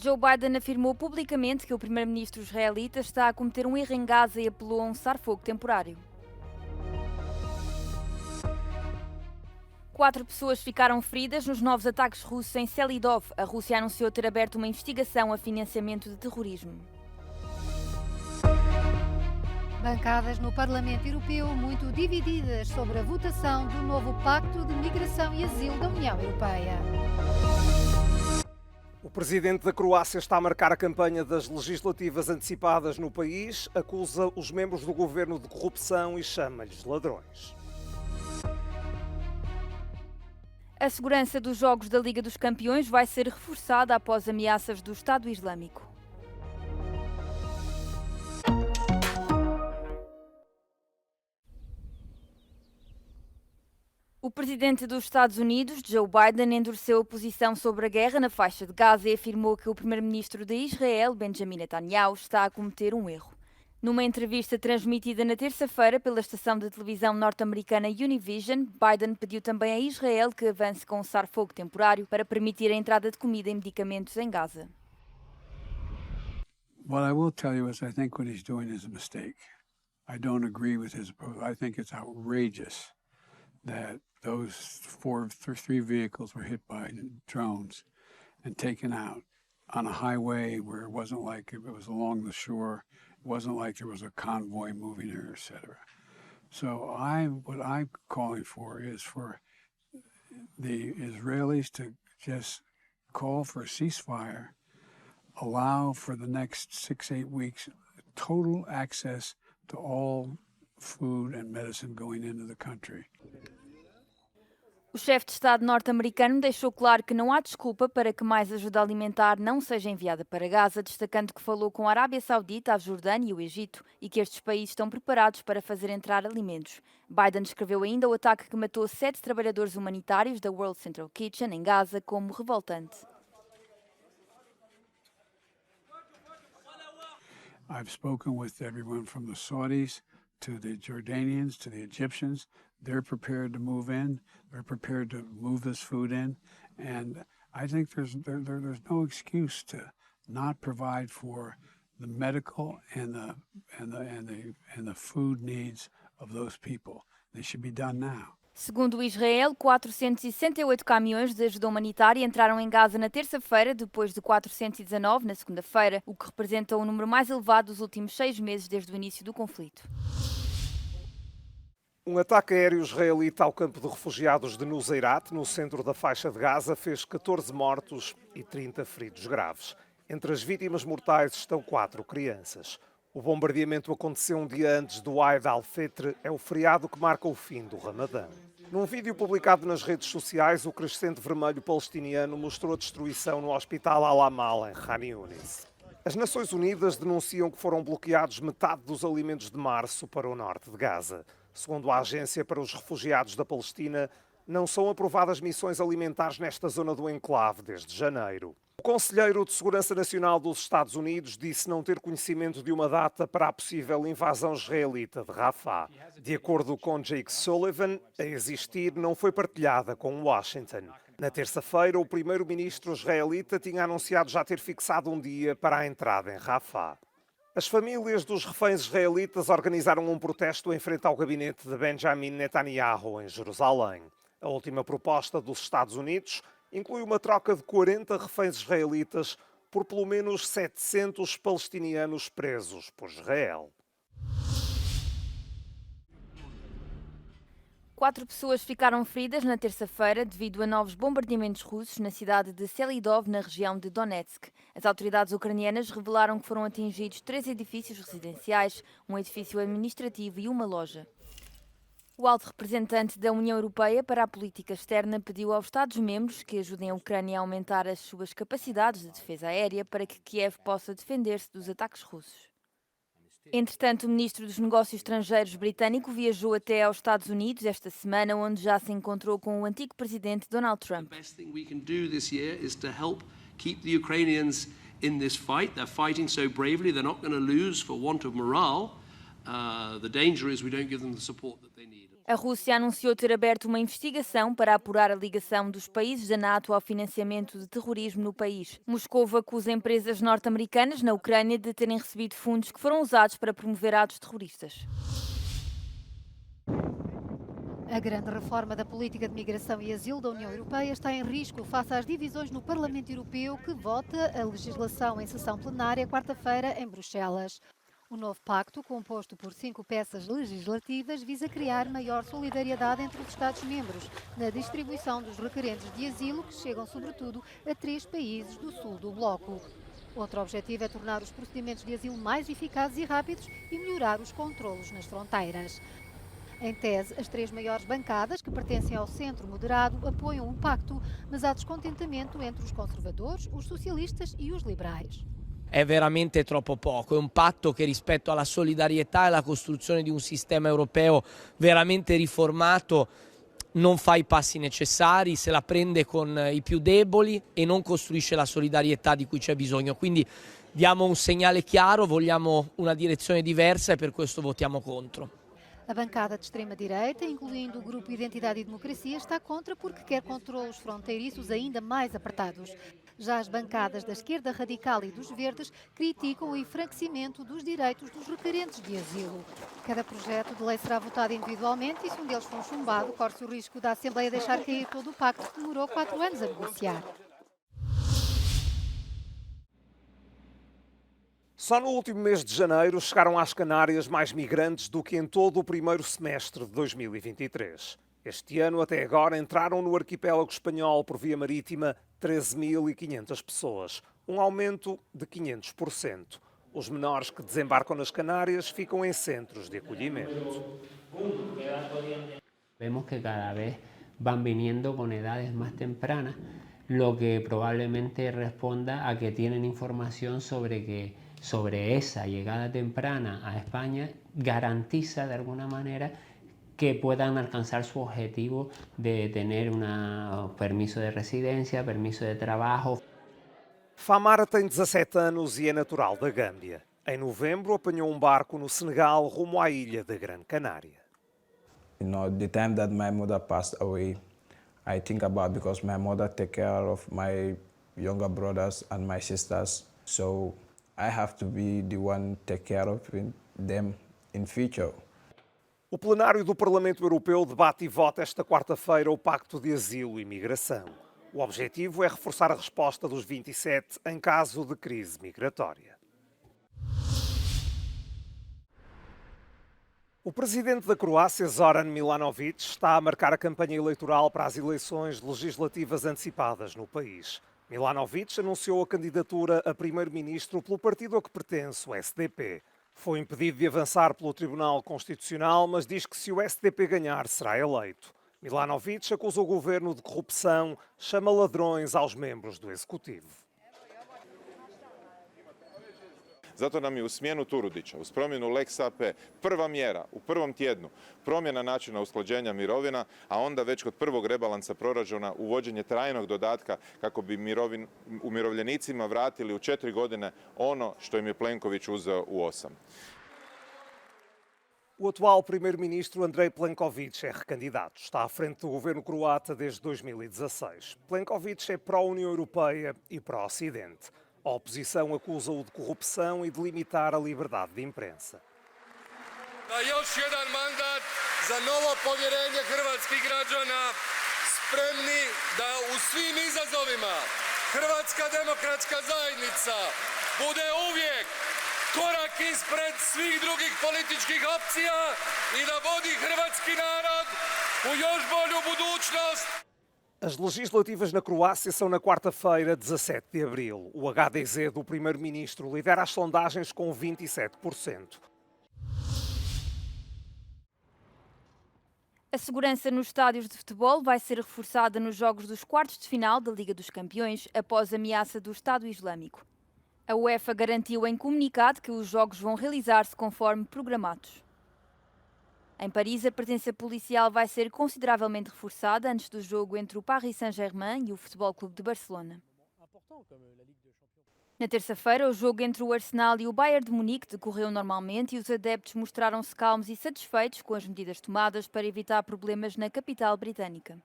Joe Biden afirmou publicamente que o primeiro-ministro israelita está a cometer um erro em Gaza e apelou a um cessar-fogo temporário. 4 pessoas ficaram feridas nos novos ataques russos em Selidov. A Rússia anunciou ter aberto uma investigação a financiamento de terrorismo. Bancadas no Parlamento Europeu muito divididas sobre a votação do novo Pacto de Migração e Asilo da União Europeia. O presidente da Croácia está a marcar a campanha das legislativas antecipadas no país, acusa os membros do governo de corrupção e chama-lhes ladrões. A segurança dos Jogos da Liga dos Campeões vai ser reforçada após ameaças do Estado Islâmico. O presidente dos Estados Unidos, Joe Biden, endureceu a posição sobre a guerra na faixa de Gaza e afirmou que o primeiro-ministro de Israel, Benjamin Netanyahu, está a cometer um erro. Numa entrevista transmitida na terça-feira pela estação de televisão norte-americana Univision, Biden pediu também a Israel que avance com um cessar-fogo temporário para permitir a entrada de comida e medicamentos em Gaza. What I will tell you is I think what he's doing is a mistake. I don't agree with his approach. I think it's outrageous that those three vehicles were hit by drones and taken out on a highway where it wasn't like it was along the shore. It wasn't like there was a convoy moving there, etc. So what I'm calling for is for the Israelis to just call for a ceasefire, allow for the next 6-8 weeks total access to all food and medicine going into the country. O chefe de Estado norte-americano deixou claro que não há desculpa para que mais ajuda alimentar não seja enviada para Gaza, destacando que falou com a Arábia Saudita, a Jordânia e o Egito e que estes países estão preparados para fazer entrar alimentos. Biden descreveu ainda o ataque que matou 7 trabalhadores humanitários da World Central Kitchen em Gaza como revoltante. I've spoken with everyone from the Saudis to the Jordanians to the Egyptians. They're prepared to move in. They're prepared to move this food in, and I think there's no excuse to not provide for the medical and the food needs of those people. They should be done now. Segundo Israel, 468 caminhões de ajuda humanitária entraram em Gaza na terça-feira, depois de 419 na segunda-feira, o que representa o número mais elevado dos últimos 6 meses desde o início do conflito. Um ataque aéreo israelita ao campo de refugiados de Nuseirat, no centro da faixa de Gaza, fez 14 mortos e 30 feridos graves. Entre as vítimas mortais estão 4 crianças. O bombardeamento aconteceu um dia antes do Eid al-Fitr, é o feriado que marca o fim do Ramadã. Num vídeo publicado nas redes sociais, o Crescente Vermelho palestiniano mostrou a destruição no Hospital Al-Amal, em Khan Yunis. As Nações Unidas denunciam que foram bloqueados metade dos alimentos de março para o norte de Gaza. Segundo a Agência para os Refugiados da Palestina, não são aprovadas missões alimentares nesta zona do enclave desde janeiro. O Conselheiro de Segurança Nacional dos Estados Unidos disse não ter conhecimento de uma data para a possível invasão israelita de Rafah. De acordo com Jake Sullivan, a existir não foi partilhada com Washington. Na terça-feira, o primeiro-ministro israelita tinha anunciado já ter fixado um dia para a entrada em Rafah. As famílias dos reféns israelitas organizaram um protesto em frente ao gabinete de Benjamin Netanyahu, em Jerusalém. A última proposta dos Estados Unidos inclui uma troca de 40 reféns israelitas por pelo menos 700 palestinianos presos por Israel. 4 pessoas ficaram feridas na terça-feira devido a novos bombardeamentos russos na cidade de Selidov, na região de Donetsk. As autoridades ucranianas revelaram que foram atingidos 3 edifícios residenciais, um edifício administrativo e uma loja. O alto representante da União Europeia para a política externa pediu aos Estados-membros que ajudem a Ucrânia a aumentar as suas capacidades de defesa aérea para que Kiev possa defender-se dos ataques russos. Entretanto, o ministro dos Negócios Estrangeiros britânico viajou até aos Estados Unidos esta semana, onde já se encontrou com o antigo presidente Donald Trump. The best thing we can do this year is to help keep the Ukrainians in this fight. They're fighting so bravely, they're not going to lose for want of morale. The danger is we don't give them the support that they need. A Rússia anunciou ter aberto uma investigação para apurar a ligação dos países da NATO ao financiamento de terrorismo no país. Moscou acusa empresas norte-americanas na Ucrânia de terem recebido fundos que foram usados para promover atos terroristas. A grande reforma da política de migração e asilo da União Europeia está em risco face às divisões no Parlamento Europeu, que vota a legislação em sessão plenária quarta-feira em Bruxelas. O novo pacto, composto por 5 peças legislativas, visa criar maior solidariedade entre os Estados-membros na distribuição dos requerentes de asilo, que chegam sobretudo a 3 países do sul do bloco. Outro objetivo é tornar os procedimentos de asilo mais eficazes e rápidos e melhorar os controlos nas fronteiras. Em tese, as 3 maiores bancadas, que pertencem ao centro moderado, apoiam o pacto, mas há descontentamento entre os conservadores, os socialistas e os liberais. È veramente troppo poco, è un patto che rispetto alla solidarietà e alla costruzione di un sistema europeo veramente riformato non fa i passi necessari, se la prende con i più deboli e non costruisce la solidarietà di cui c'è bisogno. Quindi diamo un segnale chiaro, vogliamo una direzione diversa e per questo votiamo contro. A bancada de extrema-direita, incluindo o Grupo Identidade e Democracia, está contra porque quer controlos fronteiriços ainda mais apertados. Já as bancadas da esquerda radical e dos verdes criticam o enfraquecimento dos direitos dos requerentes de asilo. Cada projeto de lei será votado individualmente e, se um deles for chumbado, corre-se o risco da Assembleia deixar cair todo o pacto que demorou 4 anos a negociar. Só no último mês de janeiro chegaram às Canárias mais migrantes do que em todo o primeiro semestre de 2023. Este ano, até agora, entraram no arquipélago espanhol por via marítima 13.500 pessoas, um aumento de 500%. Os menores que desembarcam nas Canárias ficam em centros de acolhimento. Vemos que cada vez van viniendo con edades más tempranas, lo que probablemente responda a que tienen información sobre esa llegada temprana a España, garantiza de alguna manera que puedan alcanzar su objetivo de tener un permiso de residencia, permiso de trabajo. Famara tem 17 anos e é natural da Gâmbia. Em novembro, apanhou barco no Senegal rumo à ilha da Grande Canária. You know, the time that my mother passed away, I think about because my mother take care of my younger brothers and my sisters, so I have to be the one take care of them in future. O plenário do Parlamento Europeu debate e vota esta quarta-feira o Pacto de Asilo e Migração. O objetivo é reforçar a resposta dos 27 em caso de crise migratória. O presidente da Croácia, Zoran Milanovic, está a marcar a campanha eleitoral para as eleições legislativas antecipadas no país. Milanovic anunciou a candidatura a primeiro-ministro pelo partido a que pertence, o SDP. Foi impedido de avançar pelo Tribunal Constitucional, mas diz que se o SDP ganhar, será eleito. Milanovic acusa o governo de corrupção, chama ladrões aos membros do Executivo. Zato nam je u smjenu Turudića, uz promjenu Lex AP, prva mjera u prvom tjednu promjena načina usklađenja mirovina, a onda već kod prvog rebalansa proračuna uvođenje trajnog dodatka kako bi umirovljenicima vratili u 4 godine ono što im je Plenković uzeo u 8. O atual primeiro-ministro Andrej Plenković é recandidato. Está à frente do governo croata desde 2016. Plenković é pró-União Europeia e pró-Ocidente. A oposição acusa-o de corrupção e de limitar a liberdade de imprensa. Da još jedan mandat za novo povjerenje hrvatskih građana, spremni da u svim izazovima Hrvatska demokratska zajednica bude uvijek korak ispred svih drugih političkih opcija i da vodi hrvatski narod u još bolju budućnost. As legislativas na Croácia são na quarta-feira, 17 de abril. O HDZ do primeiro-ministro lidera as sondagens com 27%. A segurança nos estádios de futebol vai ser reforçada nos jogos dos quartos de final da Liga dos Campeões após a ameaça do Estado Islâmico. A UEFA garantiu em comunicado que os jogos vão realizar-se conforme programados. Em Paris, a presença policial vai ser consideravelmente reforçada antes do jogo entre o Paris Saint-Germain e o Futebol Clube de Barcelona. Na terça-feira, o jogo entre o Arsenal e o Bayern de Munique decorreu normalmente e os adeptos mostraram-se calmos e satisfeitos com as medidas tomadas para evitar problemas na capital britânica.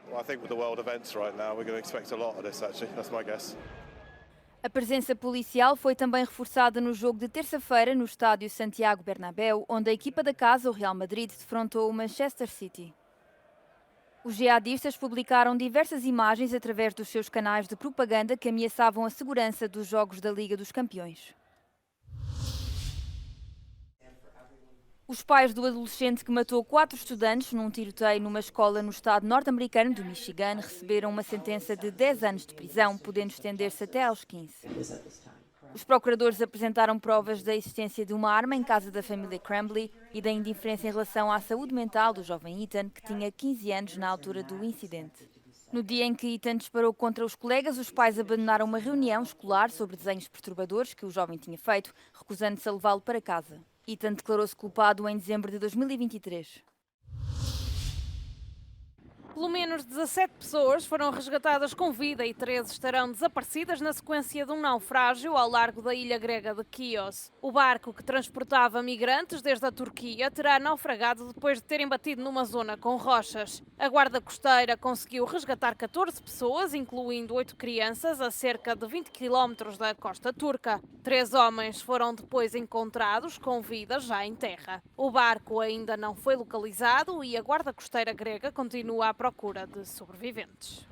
Well, I think with the world events right now, we're going to expect a lot of this, actually. That's my guess. A presença policial foi também reforçada no jogo de terça-feira no estádio Santiago Bernabéu, onde a equipa da casa, o Real Madrid, defrontou o Manchester City. Os jihadistas publicaram diversas imagens através dos seus canais de propaganda que ameaçavam a segurança dos Jogos da Liga dos Campeões. Os pais do adolescente que matou 4 estudantes num tiroteio numa escola no estado norte-americano do Michigan receberam uma sentença de 10 anos de prisão, podendo estender-se até aos 15. Os procuradores apresentaram provas da existência de uma arma em casa da família Crumbley e da indiferença em relação à saúde mental do jovem Ethan, que tinha 15 anos na altura do incidente. No dia em que Ethan disparou contra os colegas, os pais abandonaram uma reunião escolar sobre desenhos perturbadores que o jovem tinha feito, recusando-se a levá-lo para casa. Ethan declarou-se culpado em dezembro de 2023. Pelo menos 17 pessoas foram resgatadas com vida e 13 estarão desaparecidas na sequência de um naufrágio ao largo da ilha grega de Chios. O barco que transportava migrantes desde a Turquia terá naufragado depois de terem batido numa zona com rochas. A Guarda Costeira conseguiu resgatar 14 pessoas, incluindo 8 crianças, a cerca de 20 km da costa turca. 3 homens foram depois encontrados com vida já em terra. O barco ainda não foi localizado e a Guarda Costeira grega continua à procura de sobreviventes.